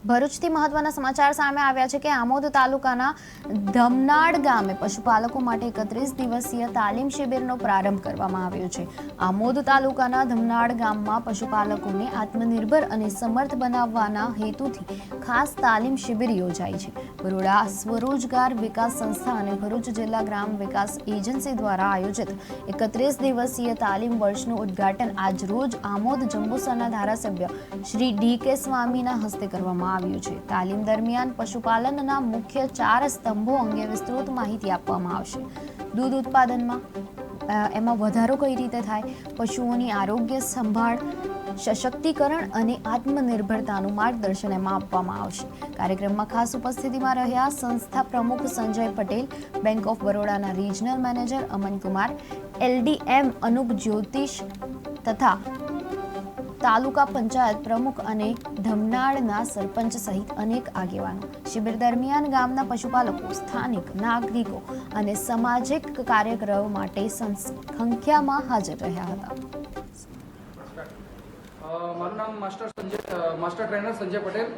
ભરૂચથી મહત્વના સમાચાર સામે આવ્યા છે કે આમોદ તાલુકાના ધમનાડ ગામે પશુપાલકો માટે 31 દિવસીય તાલીમ શિબિરનો પ્રારંભ કરવામાં આવ્યો છે। આમોદ તાલુકાના ધમનાડ ગામમાં પશુપાલકોને આત્મનિર્ભર અને સમર્થ બનાવવાના હેતુથી ખાસ તાલીમ શિબિર યોજાઈ છે। બરોડા સ્વરોજગાર વિકાસ સંસ્થા અને ભરૂચ જિલ્લા ગ્રામ વિકાસ એજન્સી દ્વારા આયોજિત 31 દિવસીય તાલીમ વર્ષનું ઉદ્ઘાટન આજ રોજ આમોદ જંબુસરના ધારાસભ્ય શ્રી ડી.કે. સ્વામીના હસ્તે કરવામાં આવ્યું છે। તાલીમ દરમિયાન પશુપાલનના મુખ્ય 4 સ્તંભો અંગે વિસ્તૃત માહિતી આપવામાં આવશે। દૂધ ઉત્પાદનમાં એમાં વધારો કઈ રીતે થાય, પશુઓની આરોગ્ય સંભાળ, સશક્તિકરણ અને આત્મનિર્ભરતાનું માર્ગદર્શન એમાં આપવામાં આવશે। કાર્યક્રમમાં ખાસ ઉપસ્થિતિમાં રહ્યા સંસ્થા પ્રમુખ સંજય પટેલ, બેંક ઓફ બરોડાના regional manager Aman Kumar, LDM Anup Jyotish તથા તાલુકા પંચાયત પ્રમુખ અને ધમનાડના સરપંચ સહિત અનેક આગેવાનો। શિબિર દરમિયાન ગામના પશુપાલકો, સ્થાનિક નાગરિકો અને સામાજિક કાર્યકરો માટે સંખ્યામાં હાજર રહ્યા હતા। મારું નામ માસ્ટર ટ્રેનર સંજય પટેલ,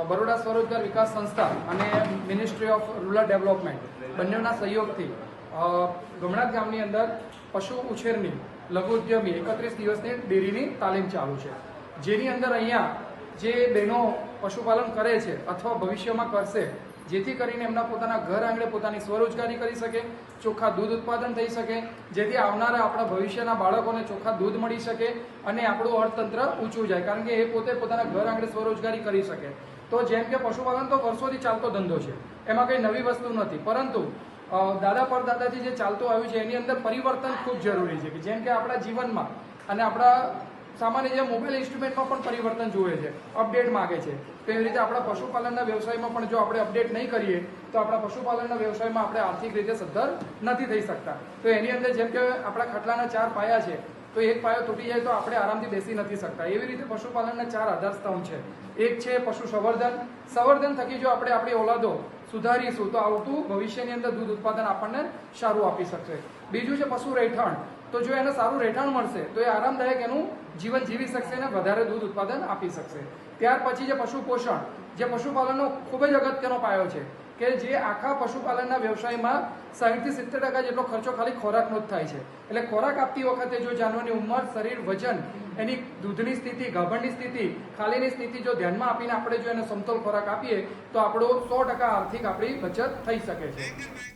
બરોડા સ્વરોજગાર વિકાસ સંસ્થા અને મિનિસ્ટ્રી ઓફ રૂરલ ડેવલપમેન્ટ બંનેના સહયોગથી ગમણાત ગામની અંદર પશુ ઉછેરની લઘુ ઉદ્યમી 31 દિવસની ડેરીની તાલીમ ચાલુ છે, જેની અંદર અહીંયા જે બહેનો પશુપાલન કરે છે અથવા ભવિષ્યમાં કરશે, જેથી કરીને એમના પોતાના ઘર આંગણે પોતાની સ્વરોજગારી કરી શકે, ચોખ્ખા દૂધ ઉત્પાદન થઈ શકે, જેથી આવનારા આપણા ભવિષ્યના બાળકોને ચોખ્ખા દૂધ મળી શકે અને આપણું અર્થતંત્ર ઊંચું જાય, કારણ કે એ પોતે પોતાના ઘર આંગણે સ્વરોજગારી કરી શકે। તો જેમ કે પશુપાલન તો વર્ષોથી ચાલતો ધંધો છે, એમાં કંઈ નવી વસ્તુ નથી, પરંતુ દાદા પરદાદાથી જે ચાલતું આવ્યું છે એની અંદર પરિવર્તન ખૂબ જરૂરી છે, કે જેમ કે આપણા જીવનમાં અને આપણા સામાન્ય જે મોબાઈલ ઇન્સ્ટ્રુમેન્ટમાં પણ પરિવર્તન જુએ છે, અપડેટ માગે છે, તો એવી રીતે આપણા પશુપાલનના વ્યવસાયમાં પણ જો આપણે અપડેટ નહીં કરીએ તો આપણા પશુપાલનના વ્યવસાયમાં આપણે આર્થિક રીતે સદ્ધર નથી થઈ શકતા। તો એની અંદર જેમ કે આપણા ખટલાના 4 પાયા છે, તો એક પાયો તૂટી જાય તો આપણે આરામથી બેસી નથી શકતા, એવી રીતે પશુપાલનના 4 આધારસ્તંભ છે। એક છે પશુ સંવર્ધન થકી જો આપણે આપણી ઓલાદો સુધારીશું તો આવતું ભવિષ્યની અંદર દૂધ ઉત્પાદન આપણને સારું આપી શકશે। બીજું છે પશુ રહેઠાણ, તો જો એને સારું રહેઠાણ મળશે તો એ આરામદાયક એનું જીવન જીવી શકશે અને વધારે દૂધ ઉત્પાદન આપી શકશે। ત્યાર પછી છે પશુ પોષણ, જે પશુપાલનનો ખૂબ જ અગત્યનો પાયો છે, કે જે આખા પશુપાલનના વ્યવસાયમાં 60 થી 70% જેટલો ખર્ચો ખાલી ખોરાકનો જ થાય છે। એટલે ખોરાક આપતી વખતે જો જાનવરની ઉંમર, શરીર, વજન, એની દૂધની સ્થિતિ, ગાભણની સ્થિતિ, ખાલીની સ્થિતિ જો ધ્યાનમાં આપીને આપણે જો એને સમતોલ ખોરાક આપીએ તો આપણો 100% આર્થિક આપણી બચત થઈ શકે છે।